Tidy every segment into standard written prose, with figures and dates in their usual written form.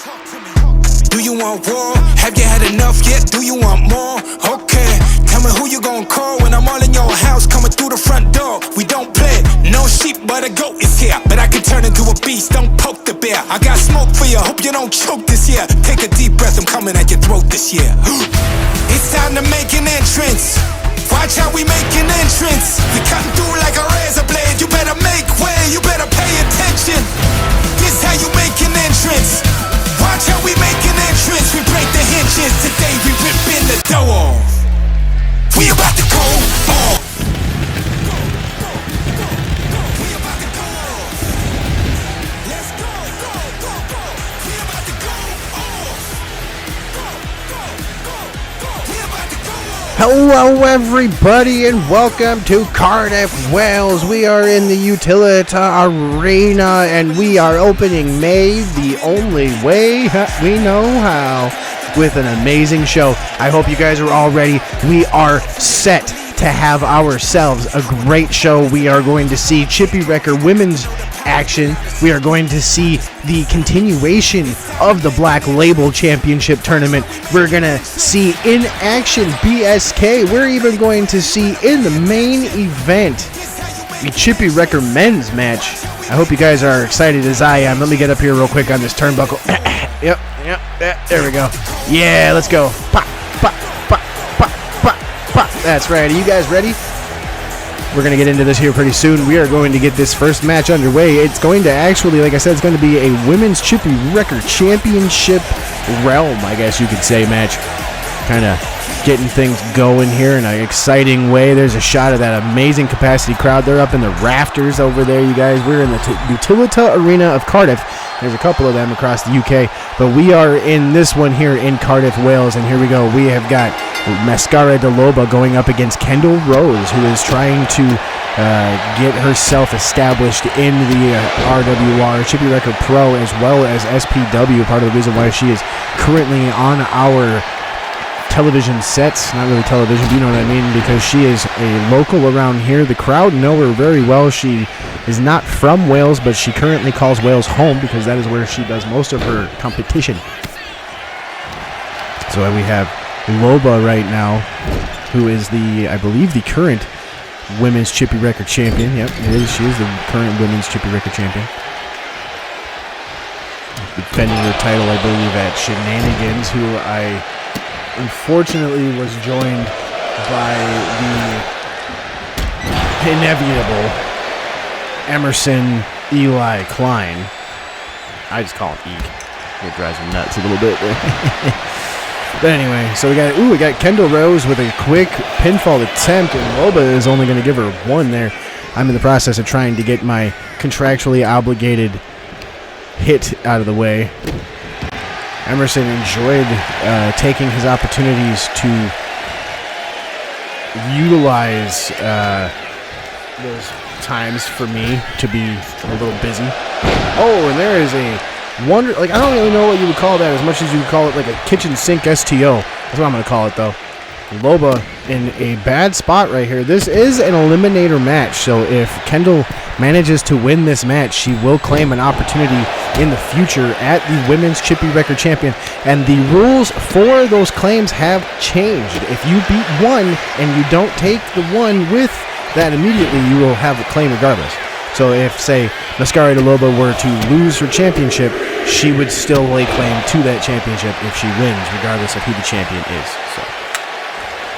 Do you want war? Have you had enough yet? Do you want more? Okay, tell me who you gonna call when I'm all in your house, coming through the front door. We don't play, no sheep, but a goat is here. But I can turn into a beast, don't poke the bear. I got smoke for you, hope you don't choke this year. Take a deep breath, I'm coming at your throat this year. It's time to make an entrance. Watch how we make an entrance. We cutting through like a razor blade. You better make way, you better pay attention. This how you make an entrance. Watch how we make an entrance. We break the hinges. Today we rip in the door. We about to go off. We about to go off. Let's go, go, go, go. We about to go off. Go, go, go, go. We about to go off. Hello everybody and welcome to Cardiff, Wales. We are in the Utilita Arena and we are opening May the only way we know how, with an amazing show. I hope you guys are all ready. We are set to have ourselves a great show. We are going to see Chippy Wrecker women's action. We are going to see the continuation of the Black Label Championship Tournament. We're going to see in action BSK. We're even going to see in the main event the Chippy Wrecker men's match. I hope you guys are excited as I am. Let me get up here real quick on this turnbuckle. Yep, there we go. Yeah, let's go. Pop, pop, pop, pop, pop, pop. That's right. Are you guys ready? We're going to get into this here pretty soon. We are going to get this first match underway. It's going to actually, like I said, it's going to be a women's Chippy Wrecker Championship realm, I guess you could say, match. Kind of getting things going here in an exciting way. There's a shot of that amazing capacity crowd. They're up in the rafters over there, you guys. We're in the Utilita Arena of Cardiff. There's a couple of them across the UK, but we are in this one here in Cardiff, Wales, and here we go. We have got Mascara de Loba going up against Kendall Rose, who is trying to get herself established in the RWR, Chippy Wrecker Pro, as well as SPW, part of the reason why she is currently on our television sets. Not really television, but you know what I mean, because she is a local around here. The crowd know her very well. She is not from Wales, but she currently calls Wales home because that is where she does most of her competition. So we have Loba right now, who is I believe the current women's Chippy Wrecker champion. Yep, it is. She is the current women's Chippy Wrecker champion. Defending her title, I believe, at Shenanigans, who I unfortunately was joined by the inevitable Emerson Eli Klein. I just call him Eek. It drives me nuts a little bit there. But anyway, so we got Kendall Rose with a quick pinfall attempt, and Loba is only going to give her one there. I'm in the process of trying to get my contractually obligated hit out of the way. Emerson enjoyed taking his opportunities to utilize those times for me to be a little busy. Oh, and there is a wonder, I don't really know what you would call that as much as you would call it like a kitchen sink STO. That's what I'm going to call it, though. Loba in a bad spot right here. This is an eliminator match, so if Kendall manages to win this match, she will claim an opportunity in the future at the Women's Chippy Wrecker Champion. And the rules for those claims have changed. If you beat one and you don't take the one with that immediately, you will have a claim regardless. So if, say, Mascara de Loba were to lose her championship, she would still lay claim to that championship if she wins, regardless of who the champion is. So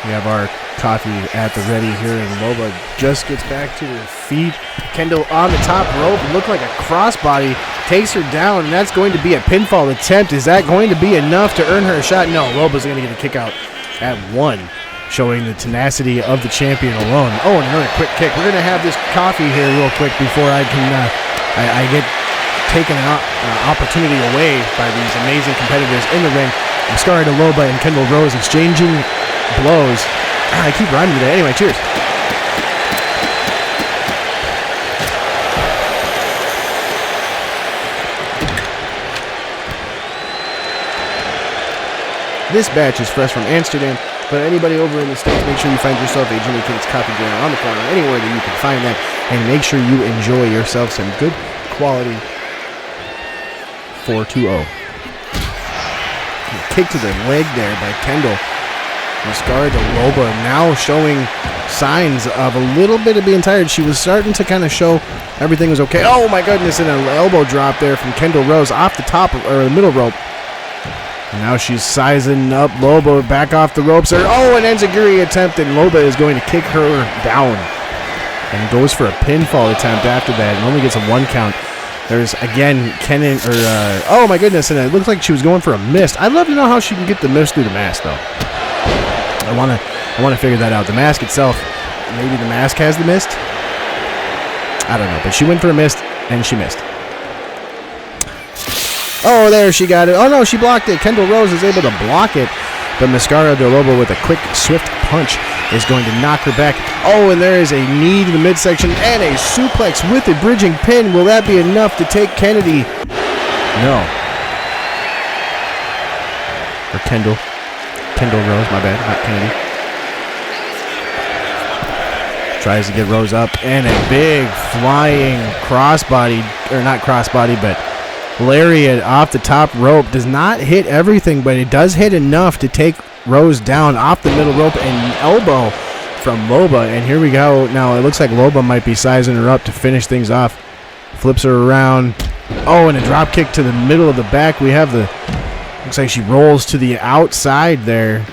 we have our coffee at the ready here, and Loba just gets back to her feet. Kendall on the top rope, looked like a crossbody, takes her down, and that's going to be a pinfall attempt. Is that going to be enough to earn her a shot? No, Loba's going to get a kick out at one, showing the tenacity of the champion alone. Oh, and another quick kick. We're going to have this coffee here real quick before I can I get taken an opportunity away by these amazing competitors in the ring. Mascara de Loba and Kendall Rose exchanging blows. I keep rhyming today. Anyway, cheers. This batch is fresh from Amsterdam, but anybody over in the States, make sure you find yourself a Jimmy Kidd's Coffee Joint on the corner, anywhere that you can find that, and make sure you enjoy yourself some good quality 420. Kick to the leg there by Kendall. Mascara de Loba now showing signs of a little bit of being tired. She was starting to kind of show everything was okay. Oh my goodness, and an elbow drop there from Kendall Rose off the top or the middle rope. And now she's sizing up Loba back off the ropes there. Oh, an enziguri attempt, and Loba is going to kick her down. And goes for a pinfall attempt after that and only gets a 1 count. There's, again, oh my goodness, and it looks like she was going for a mist. I'd love to know how she can get the mist through the mask, though. I want to figure that out. The mask itself, maybe the mask has the mist? I don't know, but she went for a mist, and she missed. Oh, there, she got it. Oh, no, she blocked it. Kendall Rose is able to block it, but Mascara de Lobo with a quick, swift punch is going to knock her back. Oh, and there is a knee to the midsection and a suplex with a bridging pin. Will that be enough to take Kennedy? No. Or Kendall Rose, my bad, not Kennedy. Tries to get Rose up, and a big flying crossbody, or not crossbody, but lariat off the top rope. Does not hit everything, but it does hit enough to take Rose down off the middle rope, and elbow from Loba. And here we go. Now it looks like Loba might be sizing her up to finish things off. Flips her around. Oh, and a drop kick to the middle of the back. We have the, looks like she rolls to the outside there.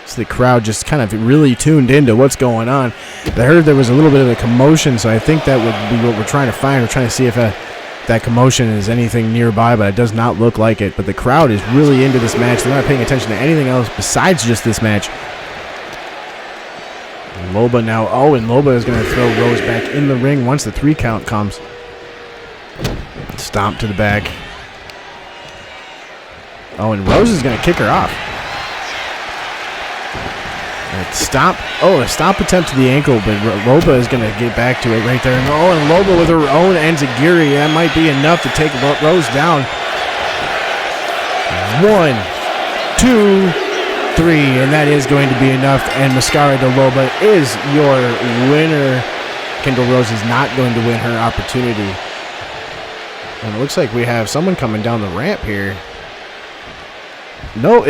So the crowd just kind of really tuned into what's going on. I heard there was a little bit of a commotion, so I think that would be what we're trying to find. We're trying to see if that commotion is anything nearby, but it does not look like it. But the crowd is really into this match. They're not paying attention to anything else besides just this match. And Loba now, and Loba is going to throw Rose back in the ring once the 3 count comes. Stomp to the back. Oh, and Rose is going to kick her off. A stomp attempt to the ankle, but Loba is going to get back to it right there. And Loba with her own enziguri. That might be enough to take Rose down. 1, 2, 3, and that is going to be enough. And Mascara de Loba is your winner. Kendall Rose is not going to win her opportunity. And it looks like we have someone coming down the ramp here. No,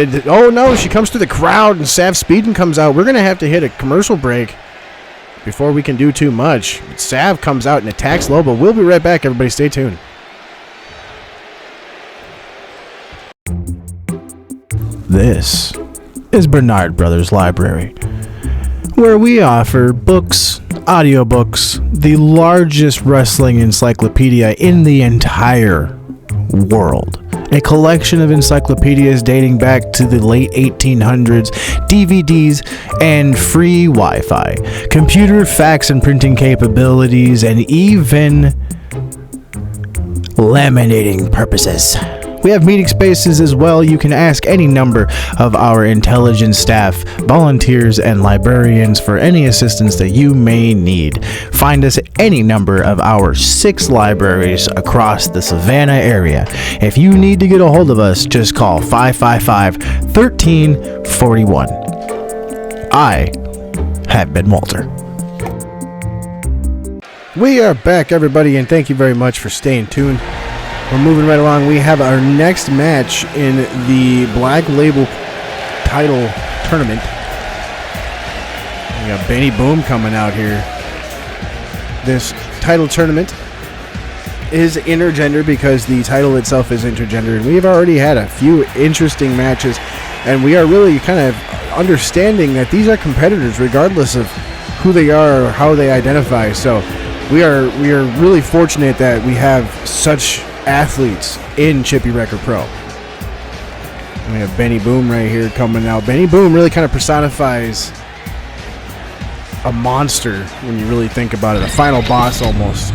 she comes through the crowd, and Sav Speedin comes out. We're going to have to hit a commercial break before we can do too much. Sav comes out and attacks Loba. We'll be right back, everybody. Stay tuned. This is Bernard Brothers Library, where we offer books, audiobooks, the largest wrestling encyclopedia in the entire world. A collection of encyclopedias dating back to the late 1800s, DVDs, and free Wi-Fi, computer fax and printing capabilities, and even laminating purposes. We have meeting spaces as well. You can ask any number of our intelligent staff, volunteers, and librarians for any assistance that you may need. Find us at any number of our 6 libraries across the Savannah area. If you need to get a hold of us, just call 555-1341. I have been Walter. We are back, everybody, and thank you very much for staying tuned. We're moving right along. We have our next match in the Black Label title tournament. We got Benny Boom coming out here. This title tournament is intergender because the title itself is intergender, and we've already had a few interesting matches, and we are really kind of understanding that these are competitors regardless of who they are or how they identify. So we are really fortunate that we have such athletes in Chippy Wrecker Pro. We have Benny Boom right here coming out. Benny Boom really kind of personifies a monster when you really think about it, a final boss almost.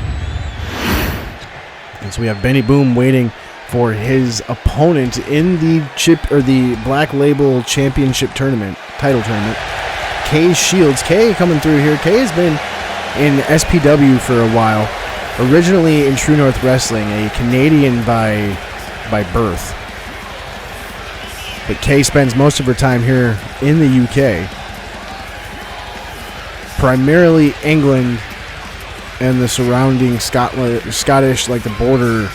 And so we have Benny Boom waiting for his opponent in the Black Label Championship tournament, title tournament. Kay Shields. Kay coming through here. Kay has been in SPW for a while. Originally in True North Wrestling, a Canadian by birth. But Kay spends most of her time here in the UK. Primarily England and the surrounding Scottish, like the border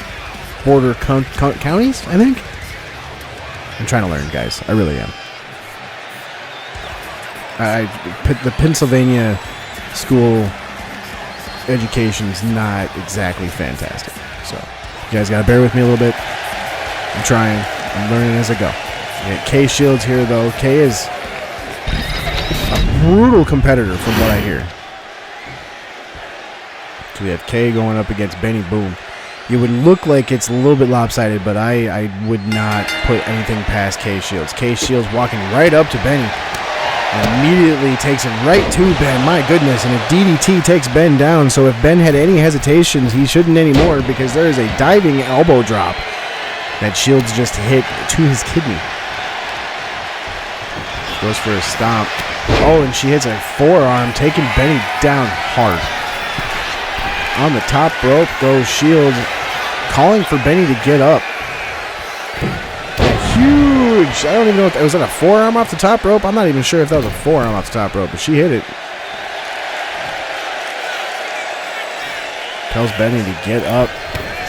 counties, I think. I'm trying to learn, guys. I really am. The Pennsylvania school education's not exactly fantastic. So you guys got to bear with me a little bit. I'm trying. I'm learning as I go. We got Kay Shields here, though. Kay is a brutal competitor from what I hear. So we have Kay going up against Benny Boom. It would look like it's a little bit lopsided, but I would not put anything past Kay Shields. Kay Shields walking right up to Benny. And immediately takes it right to Ben. My goodness, and a DDT takes Ben down. So if Ben had any hesitations, he shouldn't anymore, because there is a diving elbow drop that Shields just hit to his kidney. Goes for a stomp. Oh, and she hits a forearm, taking Benny down hard. On the top rope goes Shields, calling for Benny to get up. Huge. I don't even know. Was that a forearm off the top rope? I'm not even sure if that was a forearm off the top rope, but she hit it. Tells Benny to get up.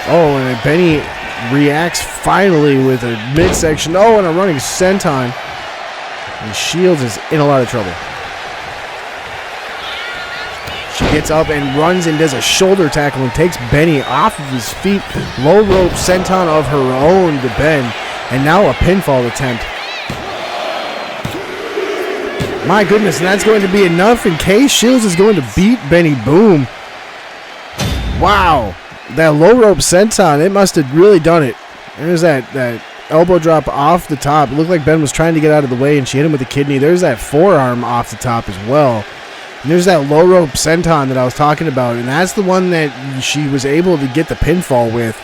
Oh, and Benny reacts finally with a midsection. Oh, and a running senton. And Shields is in a lot of trouble. She gets up and runs and does a shoulder tackle and takes Benny off of his feet. Low rope senton of her own to Ben. And now a pinfall attempt. My goodness, and that's going to be enough. And Kay Shields is going to beat Benny Boom. Wow. That low rope senton, it must have really done it. There's that elbow drop off the top. It looked like Ben was trying to get out of the way, and she hit him with the kidney. There's that forearm off the top as well. And there's that low rope senton that I was talking about. And that's the one that she was able to get the pinfall with.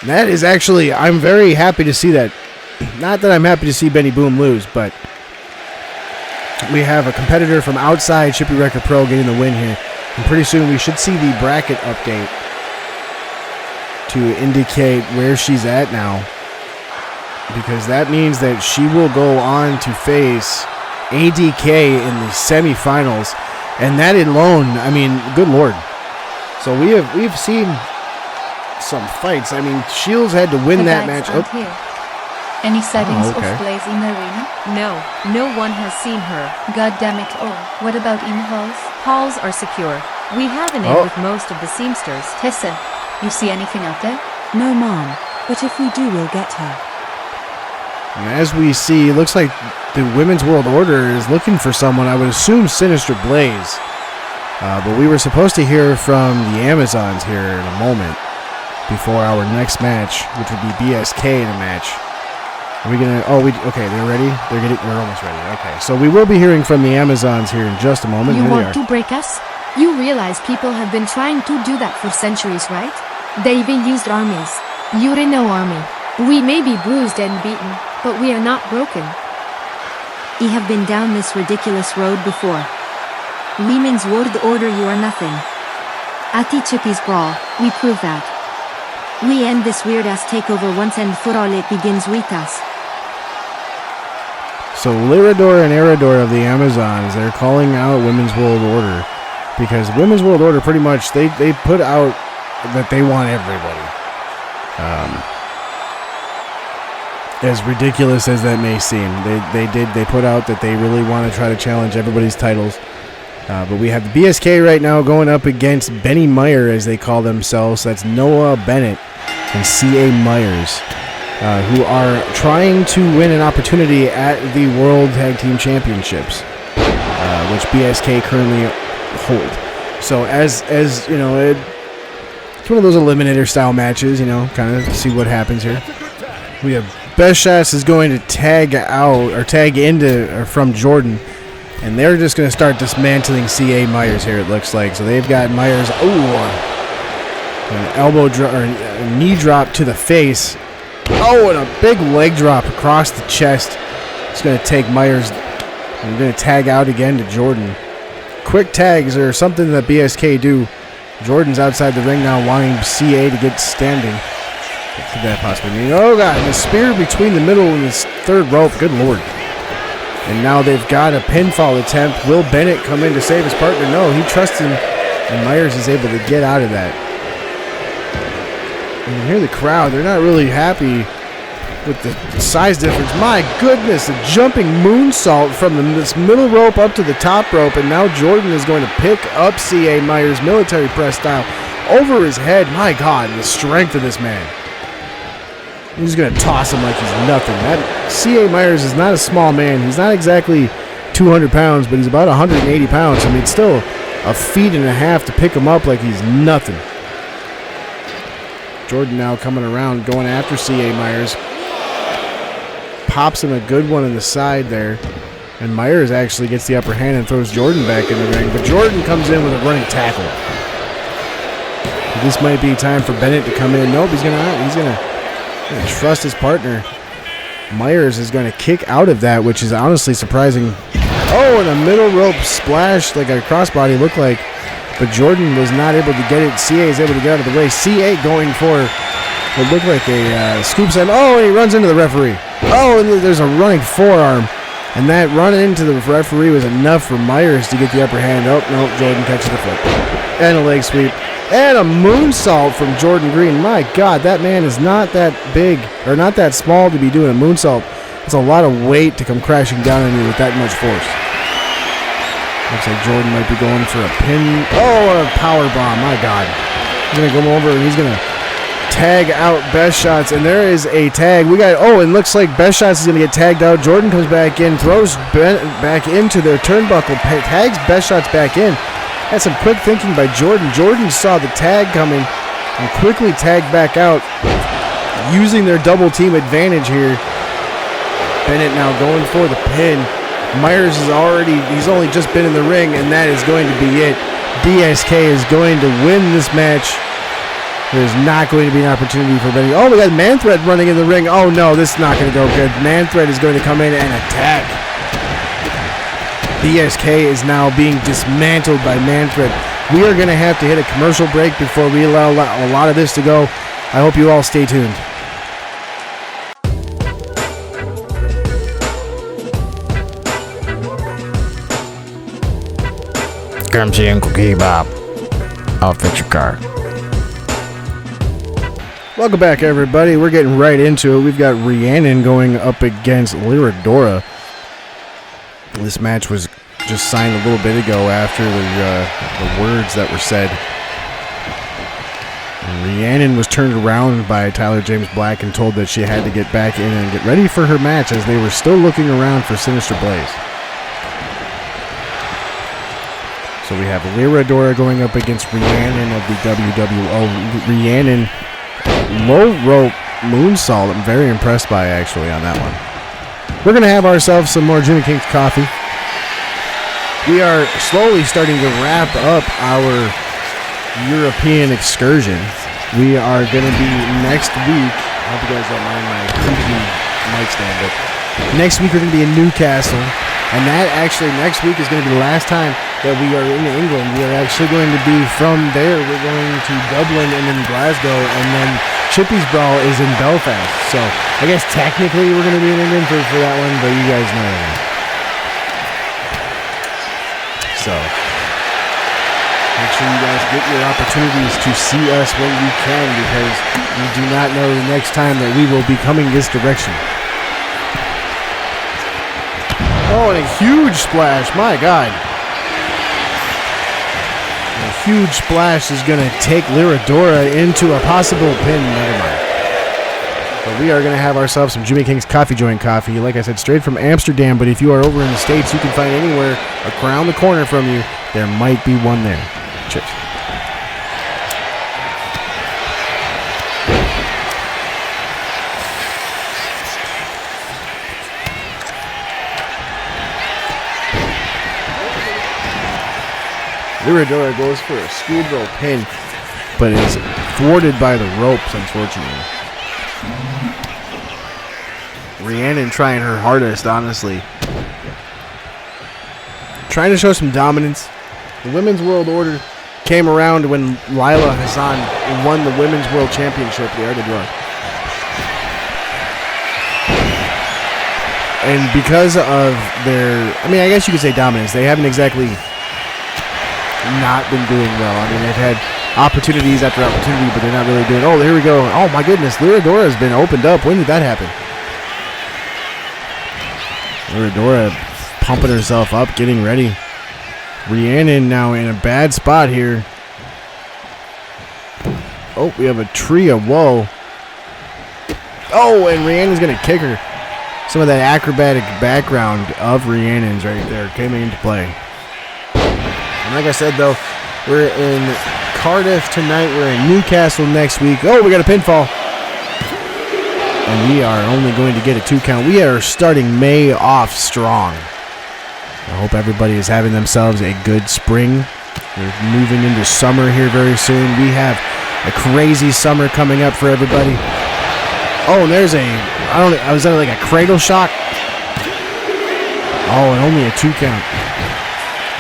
That is actually, I'm very happy to see that. Not that I'm happy to see Benny Boom lose, but we have a competitor from outside Chippy Wrecker Pro getting the win here. And pretty soon we should see the bracket update to indicate where she's at now. Because that means that she will go on to face ADK in the semifinals. And that alone, I mean, good Lord. So we've seen some fights. I mean, Shields had to win that match. Oh. Any sightings of okay. Blaze in the arena? No one has seen her. God damn it. Oh, what about in halls? Halls are secure. We have an in with most of the seamsters. Tessa, you see anything out there? No, Mom. But if we do, we'll get her. And as we see, it looks like the Women's World Order is looking for someone. I would assume Sinister Blaze. But we were supposed to hear from the Amazons here in a moment before our next match, which would be BSK in a match. Are we gonna? Okay, they're ready. We're almost ready. Okay, so we will be hearing from the Amazons here in just a moment. You Here want to break us? You realize people have been trying to do that for centuries, right? They even used armies. You're in no army. We may be bruised and beaten, but we are not broken. We have been down this ridiculous road before. Women's World Order, you are nothing. At the Chippy's Brawl, we prove that. We end this weird-ass takeover once and for all. It begins with us. So Lyrador and Erador of the Amazons, they're calling out Women's World Order because Women's World Order pretty much, they put out that they want everybody. As ridiculous as that may seem, they put out that they really want to try to challenge everybody's titles. But we have the BSK right now going up against Benny Meyer, as they call themselves. That's Noah Bennett and C.A. Myers, who are trying to win an opportunity at the World Tag Team Championships, which BSK currently hold. So as you know, it's one of those eliminator style matches, you know, kind of see what happens here. We have Best Shots is going to tag out or tag into from Jordan. And they're just going to start dismantling C.A. Myers here, it looks like. So they've got Myers, an elbow drop or a knee drop to the face. Oh, and a big leg drop across the chest. It's going to take Myers and going to tag out again to Jordan. Quick tags are something that BSK do. Jordan's outside the ring now, wanting C.A. to get standing. What could that possibly mean? Oh, God, and the spear between the middle and this third rope. Good Lord. And now they've got a pinfall attempt. Will Bennett come in to save his partner? No, he trusts him. And Myers is able to get out of that. And you hear the crowd. They're not really happy with the size difference. My goodness, a jumping moonsault from this middle rope up to the top rope, and now Jordan is going to pick up C.A. Myers military press style over his head. My God, the strength of this man. He's going to toss him like he's nothing. That C.A. Myers is not a small man. He's not exactly 200 pounds, but he's about 180 pounds. I mean, it's still a feet and a half to pick him up like he's nothing. Jordan now coming around, going after C.A. Myers. Pops him a good one in the side there. And Myers actually gets the upper hand and throws Jordan back in the ring. But Jordan comes in with a running tackle. This might be time for Bennett to come in. Nope, he's gonna trust his partner. Myers is going to kick out of that, which is honestly surprising. Oh, and a middle rope splash like a crossbody looked like. But Jordan was not able to get it. CA is able to get out of the way. CA going for what looked like a scoop slam. Oh, and he runs into the referee. Oh, and there's a running forearm. And that run into the referee was enough for Myers to get the upper hand. Oh, no, Jordan catches the foot. And a leg sweep. And a moonsault from Jordan Green. My God, that man is not that big, or not that small to be doing a moonsault. It's a lot of weight to come crashing down on you with that much force. Looks like Jordan might be going for a pin. Oh, a power bomb. My God. He's going to come over and he's going to tag out Best Shots. And there is a tag. And looks like Best Shots is going to get tagged out. Jordan comes back in, throws back into their turnbuckle, tags Best Shots back in. That's some quick thinking by Jordan. Jordan saw the tag coming and quickly tagged back out, using their double team advantage here. Bennett now going for the pin. Myers is he's only just been in the ring, and that is going to be it. BSK is going to win this match. There's not going to be an opportunity for Bennett. Oh, we got Manthread running in the ring. Oh no, this is not going to go good. Manthread is going to come in and attack. BSK is now being dismantled by Manfred. We are going to have to hit a commercial break before we allow a lot of this to go. I hope you all stay tuned. Come see Uncle K-Bob. I'll fix your car. Welcome back, everybody. We're getting right into it. We've got Rhiannon going up against Lyradora. This match was just signed a little bit ago after the words that were said. And Rhiannon was turned around by Tyler James Black and told that she had to get back in and get ready for her match as they were still looking around for Sinister Blaze. So we have Lyradora going up against Rhiannon of the WWO. Rhiannon, low rope moonsault. I'm very impressed by actually on that one. We're going to have ourselves some more Jimmy King's coffee. We are slowly starting to wrap up our European excursion. We are going to be next week. I hope you guys don't mind my creepy mic stand, but next week we're going to be in Newcastle. And that actually next week is going to be the last time that we are in England. We are actually going to be from there. We're going to Dublin and then Glasgow, and then Chippy's Brawl is in Belfast. So I guess technically we're going to be in England for that one, but you guys know that. So make sure you guys get your opportunities to see us when you can, because we do not know the next time that we will be coming this direction. Oh, and a huge splash. My God. A huge splash is going to take Lyradora into a possible pin. Never mind. But we are going to have ourselves some Jimmy King's Coffee Joint coffee. Like I said, straight from Amsterdam. But if you are over in the States, you can find anywhere around the corner from you. There might be one there. Cheers. Lyradora goes for a schoolgirl pin, but is thwarted by the ropes, unfortunately. Rhiannon trying her hardest, honestly. Trying to show some dominance. The Women's World Order came around when Lila Hassan won the Women's World Championship, the Art of Draw. And because of their, I guess you could say dominance, they haven't exactly not been doing well. They've had opportunities after opportunity, but they're not really doing. Oh, here we go. Oh my goodness, Lyradora has been opened up. When did that happen? Lyradora pumping herself up, getting ready. Rhiannon now in a bad spot here. Oh, we have a trio. Whoa. Oh, and Rhiannon's going to kick her. Some of that acrobatic background of Rhiannon's right there came into play. And like I said, though, we're in Cardiff tonight. We're in Newcastle next week. Oh, we got a pinfall. And we are only going to get a 2 count. We are starting May off strong. I hope everybody is having themselves a good spring. We're moving into summer here very soon. We have a crazy summer coming up for everybody. Oh, and there's I was at like a cradle shock. Oh, and only a 2 count.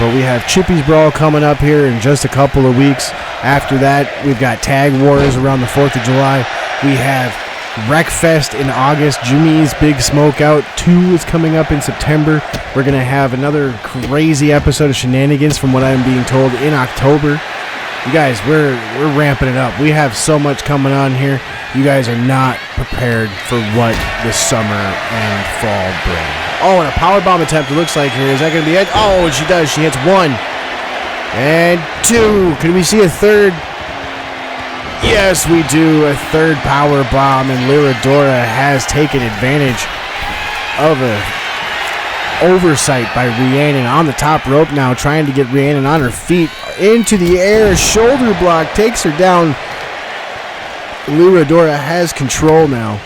But we have Chippy's Brawl coming up here in just a couple of weeks. After that, we've got Tag Wars around the 4th of July. We have Wreckfest in August. Jimmy's Big Smokeout 2 is coming up in September. We're going to have another crazy episode of Shenanigans from what I'm being told in October. You guys, we're ramping it up. We have so much coming on here. You guys are not prepared for what the summer and fall bring. Oh, and a powerbomb attempt, it looks like here. Is that going to be it? Oh, and she does. She hits 1 and 2. Can we see a third? Yes, we do. A third power bomb, and Lyradora has taken advantage of a oversight by Rhiannon on the top rope now, trying to get Rhiannon on her feet. Into the air, shoulder block, takes her down. Lyradora has control now.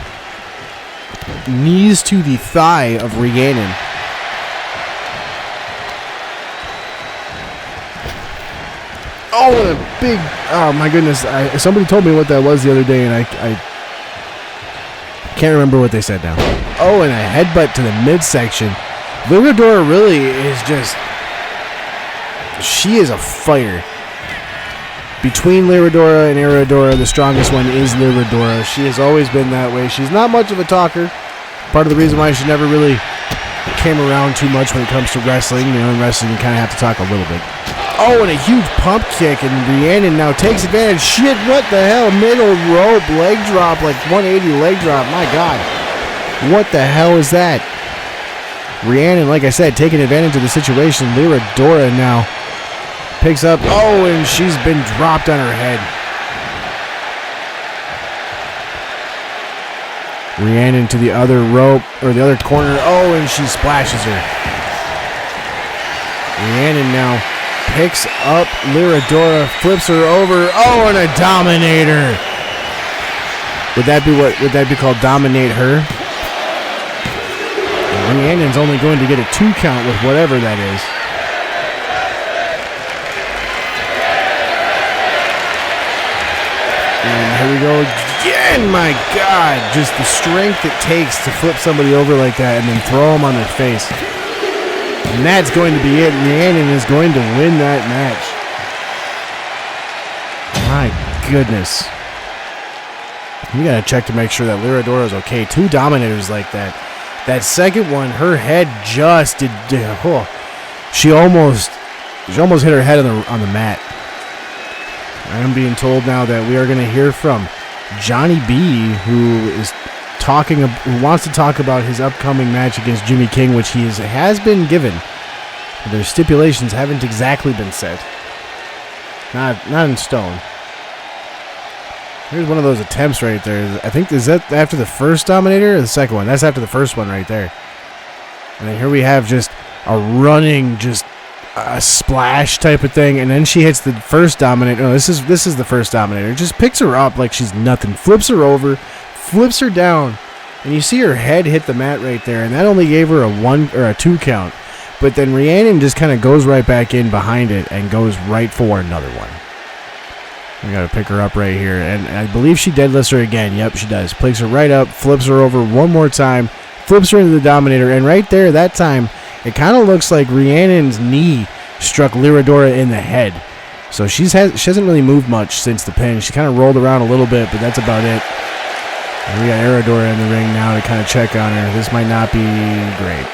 Knees to the thigh of Rhiannon. Oh, and a big, oh my goodness. Somebody told me what that was the other day, and I can't remember what they said now. Oh, and a headbutt to the midsection. Lyradora really is just, she is a fighter. Between Lyradora and Aerodora, the strongest one is Lyradora. She has always been that way. She's not much of a talker. Part of the reason why she never really came around too much when it comes to wrestling. You know, in wrestling you kind of have to talk a little bit. Oh, and a huge pump kick, and Rhiannon now takes advantage. Shit, what the hell? Middle rope, leg drop, like 180 leg drop. My God. What the hell is that? Rhiannon, like I said, taking advantage of the situation. Lyradora now picks up. Oh, and she's been dropped on her head. Rhiannon to the other rope, or the other corner. Oh, and she splashes her. Rhiannon now picks up Lyradora, flips her over. Oh, and a dominator. Would that be called dominate her? Rhiannon's only going to get a 2 count with whatever that is. And here we go again. My God, just the strength it takes to flip somebody over like that and then throw them on their face. And that's going to be it. Rhiannon is going to win that match. My goodness. We got to check to make sure that Lyradora is okay. 2 dominators like that. That second one, her head just did. Oh, she almost hit her head on the mat. I am being told now that we are going to hear from Johnny B, who wants to talk about his upcoming match against Jimmy King, which he has been given. Their stipulations haven't exactly been set. Not in stone. Here's one of those attempts right there. I think, is that after the first Dominator or the second one? That's after the first one right there. And then here we have just a running, just a splash type of thing. And then she hits the first Dominator. No, this is the first Dominator. Just picks her up like she's nothing. Flips her over. Flips her down. And you see her head hit the mat right there. And that only gave her a 1 or a 2 count. But then Rhiannon just kind of goes right back in behind it and goes right for another one. We got to pick her up right here. And I believe she deadlifts her again. Yep, she does. Picks her right up, flips her over one more time, flips her into the Dominator. And right there, that time, it kind of looks like Rhiannon's knee struck Lyradora in the head. So she hasn't really moved much since the pin. She kind of rolled around a little bit, but that's about it. And we got Aerodora in the ring now to kind of check on her. This might not be great.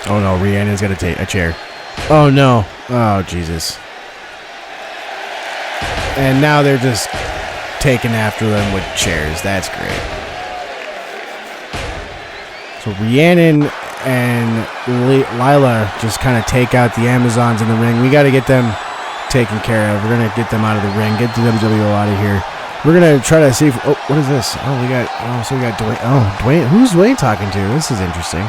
Oh, no, Rhiannon's got to take a chair. Oh, no. Oh, Jesus. And now they're just taking after them with chairs. That's great. So Rhiannon and Lila just kind of take out the Amazons in the ring. We got to get them taken care of. We're going to get them out of the ring, get the WWO out of here. We're going to try to see if, what is this? We got Dwayne. Dwayne. Who's Dwayne talking to? This is interesting.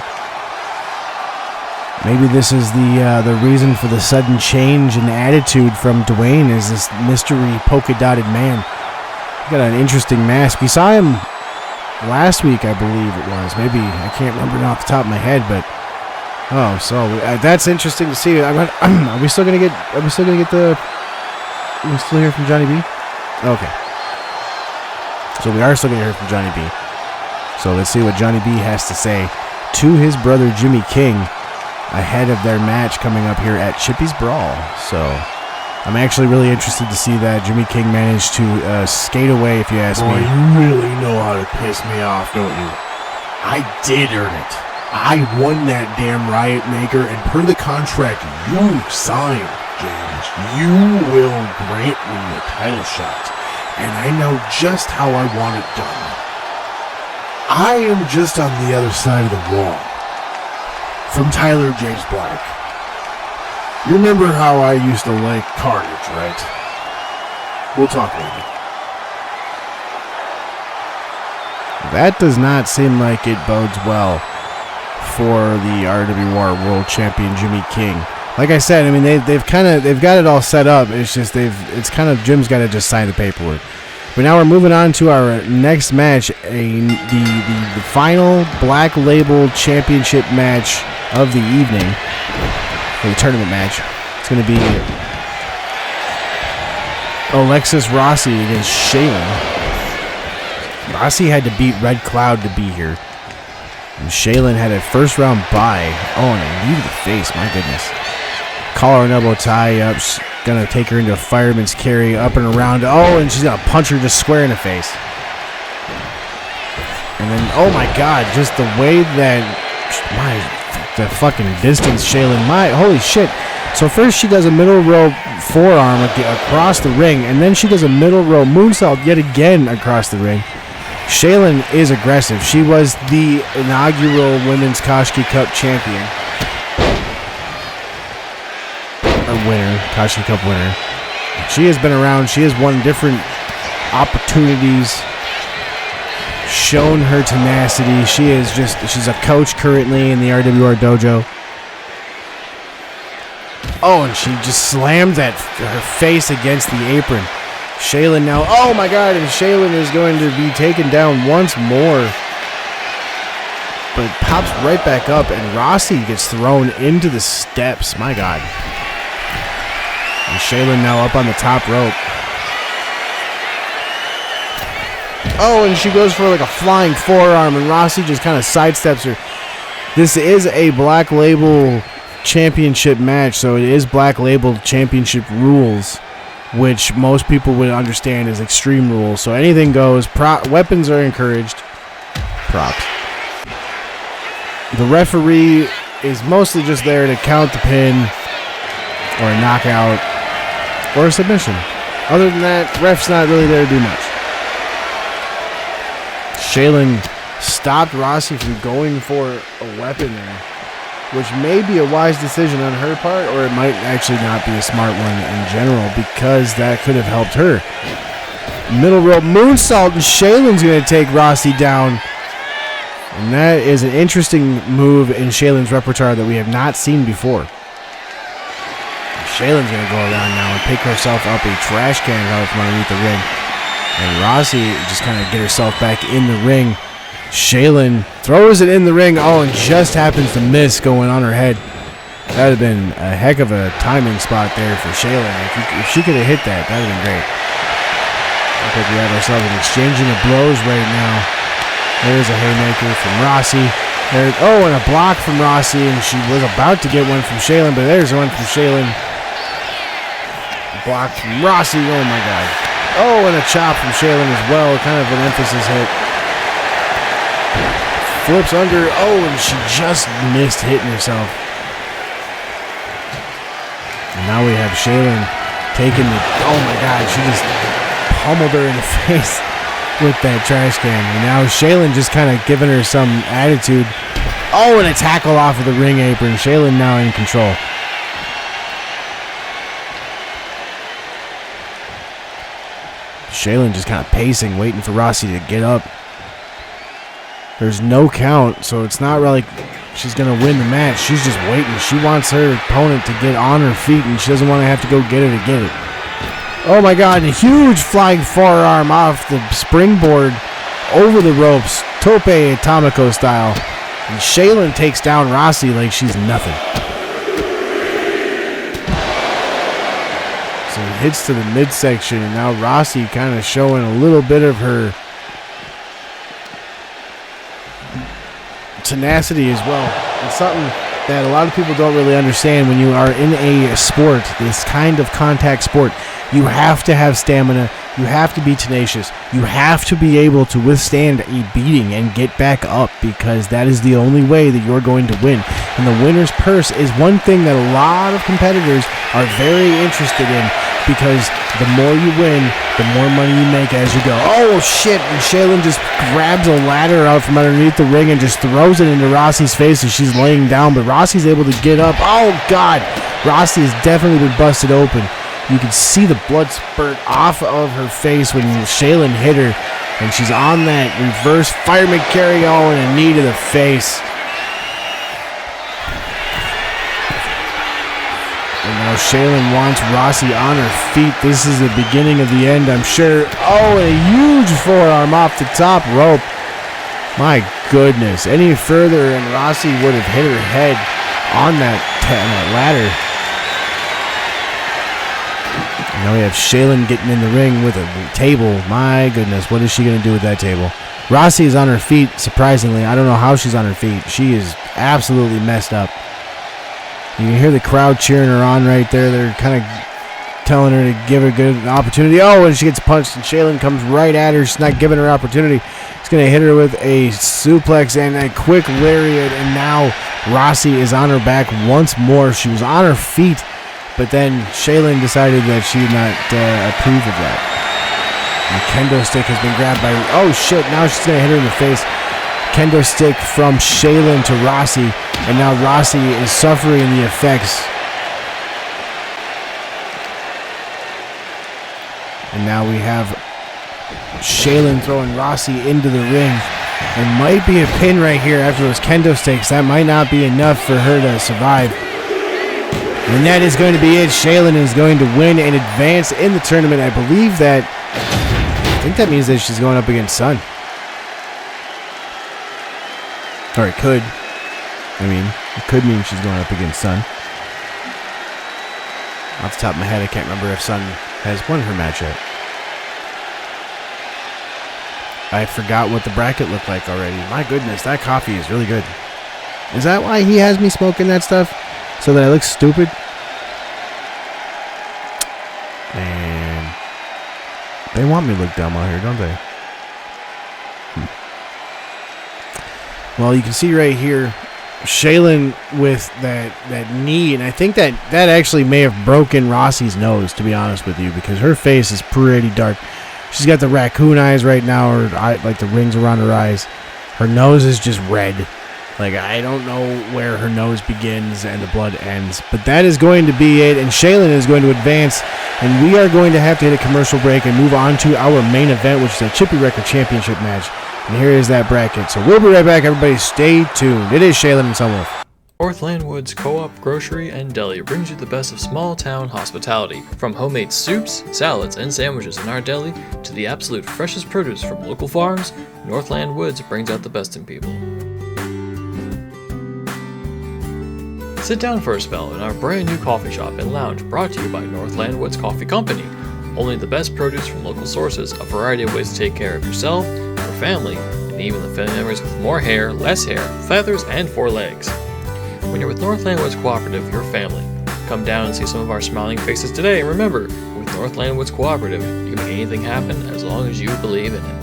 Maybe this is the reason for the sudden change in attitude from Dwayne, is this mystery polka-dotted man. He got an interesting mask. We saw him last week, I believe it was. Maybe, I can't remember off the top of my head, but that's interesting to see. Are we still gonna get Are we still hear from Johnny B? Okay. So we are still gonna hear from Johnny B. So let's see what Johnny B has to say to his brother Jimmy King ahead of their match coming up here at Chippy's Brawl. So I'm actually really interested to see that. Jimmy King managed to skate away, if you ask me. You really know how to piss me off, don't you? I did earn it. I won that damn Riot Maker, and per the contract you signed, James, you will grant me a title shot, and I know just how I want it done. I am just on the other side of the wall from Tyler James Black. You remember how I used to like Cardiff, right? We'll talk later. That does not seem like it bodes well for the RWR World Champion Jimmy King. Like I said, I mean they've got it all set up. It's just Jim's got to just sign the paperwork. But now we're moving on to our next match, the final Black Label Championship match of the evening, for the tournament match. It's going to be Alexis Rossi against Shaylin. Rossi had to beat Red Cloud to be here. And Shaylin had a first round bye. Oh, and a knee to the face, my goodness. Collar and elbow tie up. Gonna take her into a fireman's carry, up and around. Oh, and she's gonna punch her just square in the face. And then, oh my God, just the way that, the fucking distance Shaylin, holy shit. So first she does a middle row forearm across the ring, and then she does a middle row moonsault yet again across the ring. Shaylin is aggressive. She was the inaugural Women's Koshki Cup champion. Koshki Cup winner. She has been around. She has won different opportunities, shown her tenacity. She's a coach currently in the RWR dojo. Oh, and she just slammed her face against the apron. Shaylin now, oh my God, and Shaylin is going to be taken down once more. But pops right back up, and Rossi gets thrown into the steps. My God. And Shaylin now up on the top rope. Oh, and she goes for like a flying forearm, and Rossi just kind of sidesteps her. This is a Black Label Championship match, so it is Black Label Championship rules, which most people would understand as Extreme Rules. So anything goes. Weapons are encouraged. Props. The referee is mostly just there to count the pin or a knockout or a submission. Other than that, ref's not really there to do much. Shaylin stopped Rossi from going for a weapon there, which may be a wise decision on her part, or it might actually not be a smart one in general, because that could have helped her. Middle rope moonsault, and Shaylin's going to take Rossi down. And that is an interesting move in Shaylin's repertoire that we have not seen before. Shaylin's going to go around now and pick herself up a trash can out from underneath the ring. And Rossi just kind of get herself back in the ring. Shaylin throws it in the ring. Oh, and just happens to miss going on her head. That would have been a heck of a timing spot there for Shaylin. If she could have hit that, that would have been great. I think we have ourselves an exchanging of blows right now. There's a haymaker from Rossi. And a block from Rossi, and she was about to get one from Shaylin, but there's one from Shaylin. Block from Rossi. Oh my God. Oh, and a chop from Shaylin as well. Kind of an emphasis hit. Flips under. Oh, and she just missed hitting herself. And now we have Shaylin taking the. Oh my God. She just pummeled her in the face with that trash can. And now Shaylin just kind of giving her some attitude. Oh, and a tackle off of the ring apron. Shaylin now in control. Shaylin just kind of pacing, waiting for Rossi to get up. There's no count, so it's not really she's going to win the match. She's just waiting. She wants her opponent to get on her feet, and she doesn't want to have to go get her to get it. Oh, my God. A huge flying forearm off the springboard over the ropes. Tope Atomico style. And Shaylin takes down Rossi like she's nothing. So it hits to the midsection, and now Rossi kind of showing a little bit of her tenacity as well. It's something that a lot of people don't really understand when you are in a sport, this kind of contact sport. You have to have stamina. You have to be tenacious. You have to be able to withstand a beating and get back up, because that is the only way that you're going to win. And the winner's purse is one thing that a lot of competitors are very interested in, because the more you win, the more money you make as you go. Oh, shit. And Shaylin just grabs a ladder out from underneath the ring and just throws it into Rossi's face as she's laying down. But Rossi's able to get up. Oh, God. Rossi has definitely been busted open. You can see the blood spurt off of her face when Shaylin hit her. And she's on that reverse fireman carry-all and a knee to the face. And now Shaylin wants Rossi on her feet. This is the beginning of the end, I'm sure. Oh, a huge forearm off the top rope. My goodness. Any further and Rossi would have hit her head on that ladder. And now we have Shaylin getting in the ring with a table. My goodness, what is she going to do with that table? Rossi is on her feet, surprisingly. I don't know how she's on her feet. She is absolutely messed up. You can hear the crowd cheering her on right there. They're kind of telling her to give her a good opportunity. Oh, and she gets punched, and Shaylin comes right at her. She's not giving her opportunity. He's going to hit her with a suplex and a quick lariat, and now Rossi is on her back once more. She was on her feet, but then Shaylin decided that she did not approve of that. And the kendo stick has been grabbed by... Oh, shit, now she's going to hit her in the face. Kendo stick from Shaylin to Rossi, and now Rossi is suffering the effects. And now we have Shaylin throwing Rossi into the ring. It might be a pin right here after those kendo sticks. That might not be enough for her to survive. And that is going to be it. Shaylin is going to win and advance in the tournament. I believe that... I think that means that she's going up against Sun. Or it could. I mean, it could mean she's going up against Sun. Off the top of my head, I can't remember if Sun has won her match yet. I forgot what the bracket looked like already. My goodness, that coffee is really good. Is that why he has me smoking that stuff? So that I look stupid? Man. They want me to look dumb out here, don't they? Well, you can see right here, Shaylin with that knee, and I think that actually may have broken Rossi's nose, to be honest with you, because her face is pretty dark. She's got the raccoon eyes right now, or like the rings around her eyes. Her nose is just red. Like, I don't know where her nose begins and the blood ends. But that is going to be it, and Shaylin is going to advance, and we are going to have to hit a commercial break and move on to our main event, which is a Chippy Wrecker Championship match. And here is that bracket. So we'll be right back. Everybody stay tuned. It is Shaylin and Sunwolf. Northland Woods Co-op Grocery and Deli brings you the best of small town hospitality. From homemade soups, salads, and sandwiches in our deli to the absolute freshest produce from local farms, Northland Woods brings out the best in people. Sit down for a spell in our brand new coffee shop and lounge brought to you by Northland Woods Coffee Company. Only the best produce from local sources, a variety of ways to take care of yourself, your family, and even the family members with more hair, less hair, feathers, and 4 legs. When you're with Northland Woods Cooperative, you're family. Come down and see some of our smiling faces today, and remember, with Northland Woods Cooperative, you can make anything happen as long as you believe in it.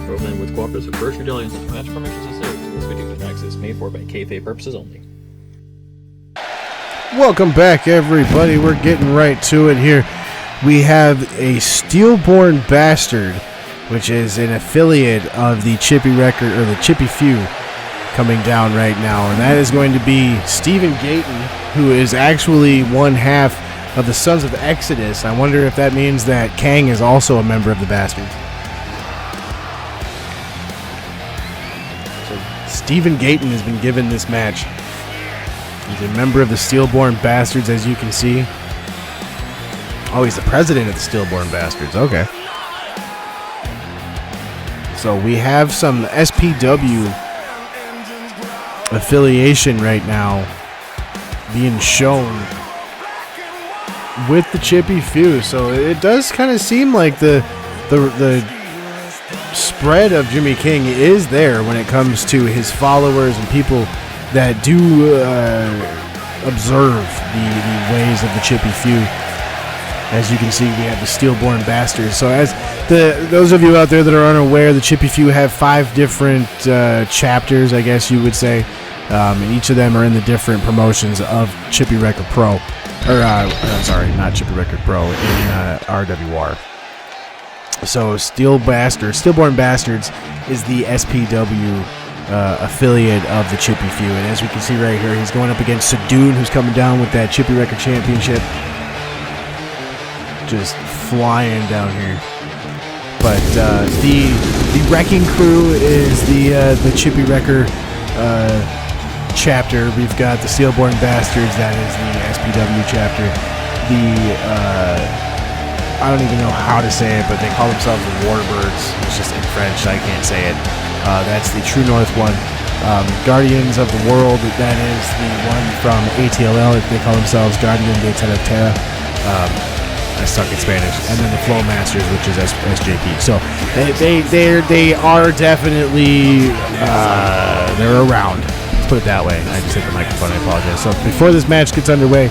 Northland Woods Cooperative is a grocery deli and such match permissions and sales. This video can access made for by kayfabe purposes only. Welcome back, everybody. We're getting right to it here. We have a Steelborn Bastard which is an affiliate of the Chippy Wrecker, or the Chippy Few, coming down right now. And that is going to be Stephen Gayton, who is actually one half of the Sons of Exodus. I wonder if that means that Kang is also a member of the Bastards. So Stephen Gayton has been given this match. He's a member of the Steelborn Bastards, as you can see. Oh, he's the president of the Steelborn Bastards. Okay. So we have some SPW affiliation right now being shown with the Chippy Few. So it does kind of seem like the spread of Jimmy King is there when it comes to his followers and people that do observe the ways of the Chippy Few. As you can see, we have the Steelborn Bastards. So as those of you out there that are unaware, the Chippy Few have 5 different chapters, I guess you would say. And each of them are in the different promotions of Chippy Wrecker Pro. I'm sorry, not Chippy Wrecker Pro, in RWR. So Steelborn Bastards is the SPW affiliate of the Chippy Few. And as we can see right here, he's going up against Sadoon, who's coming down with that Chippy Wrecker Championship. Just flying down here. But the Wrecking Crew is the Chippy Wrecker chapter. We've got the Steelborn Bastards, that is the SPW chapter. I don't even know how to say it, but they call themselves the Warbirds. It's just in French, I can't say it. That's the True North one. Guardians of the World, that is the one from ATLL. They call themselves Guardian de Terra. I suck at Spanish. And then the Flow Masters, which is SJP. So they are definitely they're around. Let's put it that way. I just hit the microphone. I apologize. So before this match gets underway,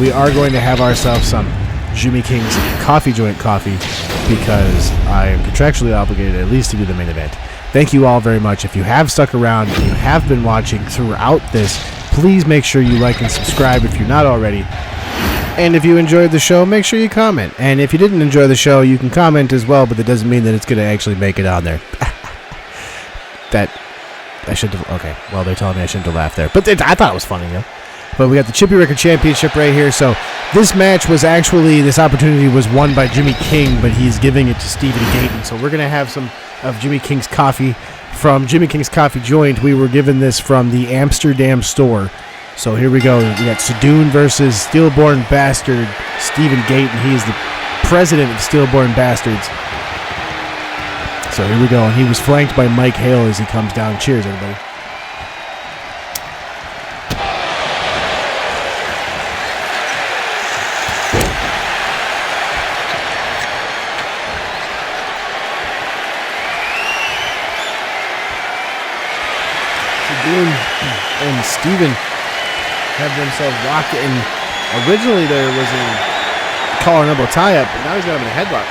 we are going to have ourselves some Jimmy King's Coffee Joint coffee, because I am contractually obligated at least to do the main event. Thank you all very much. If you have stuck around and you have been watching throughout this, please make sure you like and subscribe if you're not already. And if you enjoyed the show, make sure you comment. And if you didn't enjoy the show, you can comment as well, but that doesn't mean that it's going to actually make it on there. Okay, well, they're telling me I shouldn't have laughed there. But I thought it was funny, though. But we got the Chippy Wrecker Championship right here. So this match was actually, this opportunity was won by Jimmy King, but he's giving it to Stephen Gayton. So we're going to have some of Jimmy King's coffee from Jimmy King's Coffee Joint. We were given this from the Amsterdam store. So here we go. We got Sadoon versus Steelborn Bastard Stephen Gayton. He is the president of Steelborn Bastards. So here we go. And he was flanked by Mike Hale as he comes down. Cheers, everybody. Sadoon and Stephen have themselves locked, and originally there was a collar and elbow tie-up, but now he's got him in a headlock.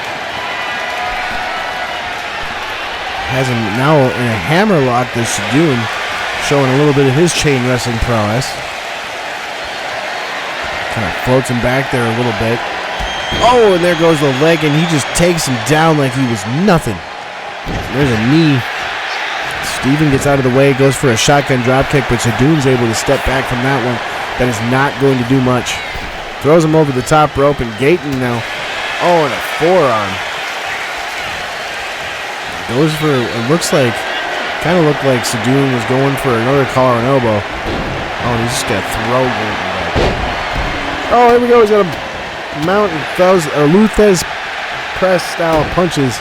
Has him now in a hammer lock, this Sadoon, showing a little bit of his chain wrestling prowess. Kind of floats him back there a little bit. Oh, and there goes the leg, and he just takes him down like he was nothing. There's a knee. Steven gets out of the way, goes for a shotgun dropkick, but Sadoon's able to step back from that one. That is not going to do much. Throws him over the top rope, and Gayton now. Oh, and a forearm. Goes for, it looks like, kind of looked like Sadoon was going for another collar and elbow. Oh, he's just going to throw Gayton back. Oh, here we go. He's got a mount and Luthez press style punches.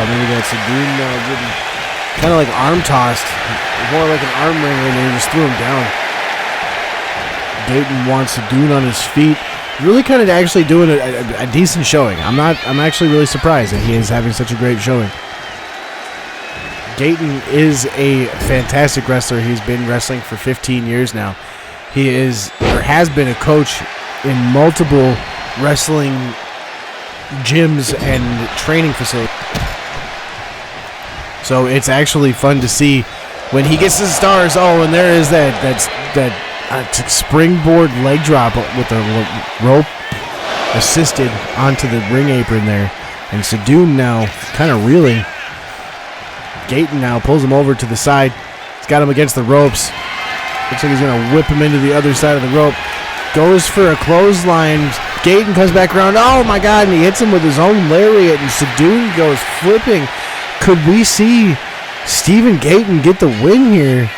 Then we got Sadoon getting kind of like arm tossed, more like an arm wringer, and they just threw him down. Gayton wants Sadoon on his feet. Really kind of actually doing a decent showing. I'm actually really surprised that he is having such a great showing. Gayton is a fantastic wrestler. He's been wrestling for 15 years now. He is, or has been, a coach in multiple wrestling gyms and training facilities. So it's actually fun to see when he gets the stars. Oh, and there is that springboard leg drop with the rope. assisted onto the ring apron there. And Sadoun now kind of reeling. Gayton now pulls him over to the side. He's got him against the ropes. Looks like he's going to whip him into the other side of the rope. Goes for a clothesline. Gayton comes back around. Oh my God, and he hits him with his own lariat, and Sadoun goes flipping. Could we see Stephen Gayton get the win here?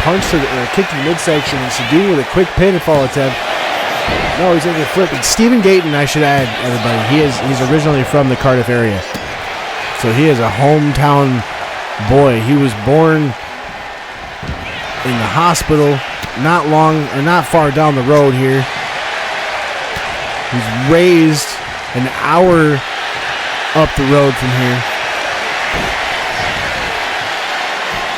Punch to the, kick to the midsection, and Sadoun with a quick pinfall attempt. No, he's going to get flipped. And Stephen Gayton, I should add, everybody, he's originally from the Cardiff area. So he is a hometown boy. He was born in the hospital not far down the road here. He's raised an hour up the road from here.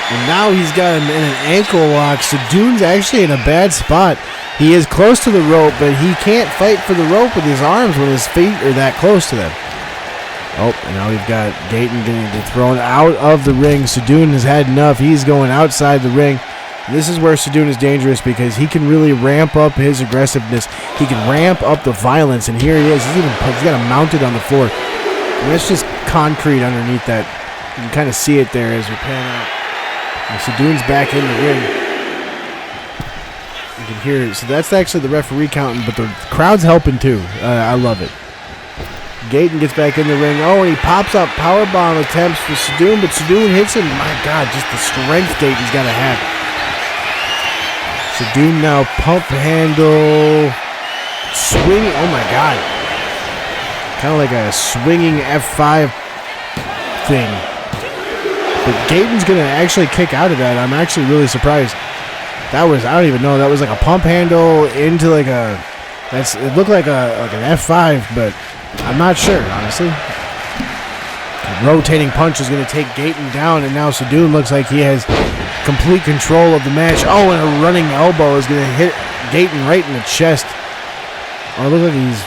And now he's got him in an ankle lock. Sadoun's actually in a bad spot. He is close to the rope, but he can't fight for the rope with his arms when his feet are that close to them. Oh, and now we've got Gayton getting thrown out of the ring. Sadoun has had enough. He's going outside the ring. This is where Sadoun is dangerous because he can really ramp up his aggressiveness. He can ramp up the violence, and here he is. He's got him mounted on the floor. And that's just concrete underneath that. You can kind of see it there as we pan out. And Sadoun's back in the ring. You can hear it. So that's actually the referee counting, but the crowd's helping too. I love it. Gayton gets back in the ring. Oh, and he pops up powerbomb attempts for Sadoun, but Sadoun hits him. My God, just the strength Gayton's got to have. Sadoun now pump handle. Swing. Oh, my God. Kind of like a swinging F5 thing. But Gayton's going to actually kick out of that. I'm actually really surprised. That was, I don't even know, that was like a pump handle into like a, it looked like an F5, but I'm not sure, honestly. A rotating punch is going to take Gayton down, and now Sadoun looks like he has complete control of the match. Oh, and a running elbow is going to hit Gayton right in the chest. Oh, it looks like he's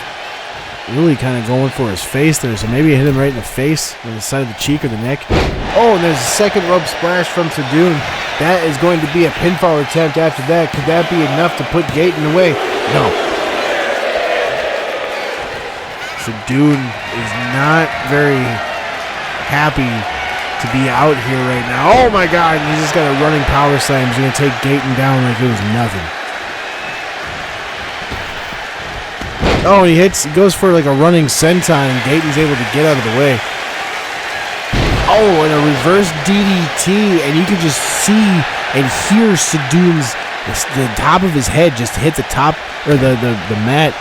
really kind of going for his face there, so maybe hit him right in the face, on the side of the cheek or the neck. Oh, and there's a second rope splash from Sadoun. That is going to be a pinfall attempt after that. Could that be enough to put Gayton away? No. Sadoun is not very happy to be out here right now. Oh my God, he's just got a running power slam. He's going to take Gayton down like it was nothing. Oh, he goes for like a running senton, and Gayton's able to get out of the way. Oh, and a reverse DDT, and you can just see and hear Sadoun's, the top of his head just hit the top, or the mat,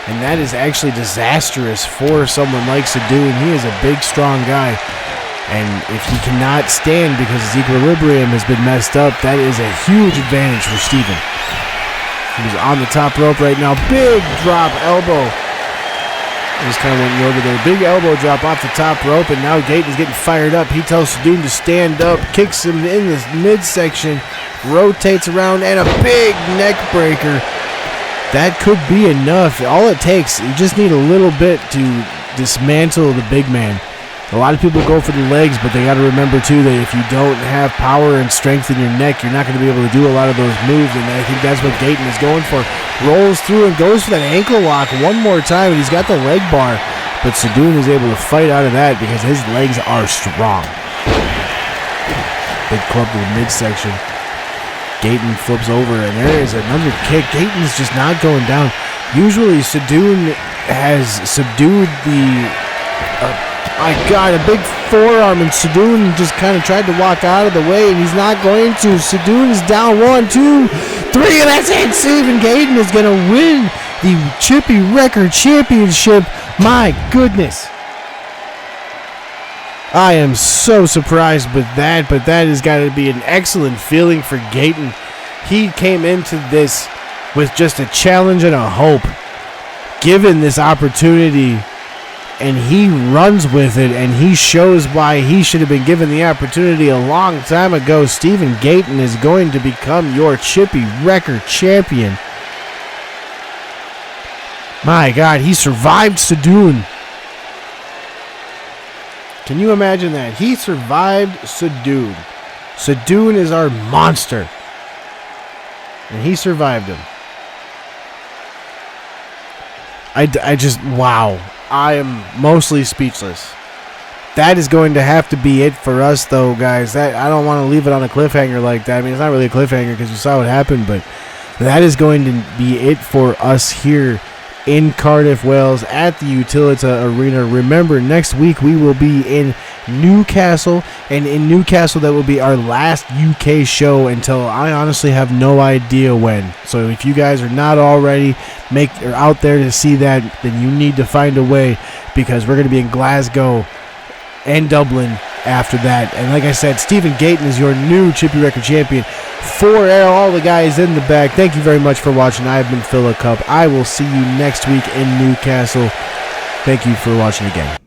and that is actually disastrous for someone like Sadoun. He is a big, strong guy, and if he cannot stand because his equilibrium has been messed up, that is a huge advantage for Stephen. He's on the top rope right now. Big drop elbow. Just kind of went over there. Big elbow drop off the top rope, and now Gayton's getting fired up. He tells Sadoun to stand up, kicks him in the midsection, rotates around, and a big neck breaker. That could be enough. All it takes, you just need a little bit to dismantle the big man. A lot of people go for the legs, but they got to remember too that if you don't have power and strength in your neck, you're not going to be able to do a lot of those moves, and I think that's what Gayton is going for. Rolls through and goes for that ankle lock one more time, and he's got the leg bar, but Sadoun is able to fight out of that because his legs are strong. Big club to the midsection. Gayton flips over, and there is another kick. Gayton's just not going down. Usually Sadoun has subdued the... my God, a big forearm, and Sadoun just kind of tried to walk out of the way, and he's not going to. Sadoun is down 1, 2, 3, and that's it. Stephen Gayton is going to win the Chippy Wrecker Championship. My goodness. I am so surprised with that, but that has got to be an excellent feeling for Gayton. He came into this with just a challenge and a hope, given this opportunity, and he runs with it, and he shows why he should have been given the opportunity a long time ago. Stephen Gayton is going to become your Chippy Wrecker champion. My God, he survived Sadoun. Can you imagine that? He survived Sadoun. Sadoun is our monster, and he survived him. I just, wow. I am mostly speechless. That is going to have to be it for us, though, guys. I don't want to leave it on a cliffhanger like that. I mean, it's not really a cliffhanger because you saw what happened, but that is going to be it for us here in Cardiff, Wales, at the Utilita Arena. Remember, next week we will be in Newcastle, and in Newcastle that will be our last UK show until I honestly have no idea when. So if you guys are not already out there to see that, then you need to find a way, because we're going to be in Glasgow and Dublin after that. And like I said, Stephen Gayton is your new Chippy Wrecker champion. For all the guys in the back, thank you very much for watching. I have been Philip Cup. I will see you next week in Newcastle. Thank you for watching again.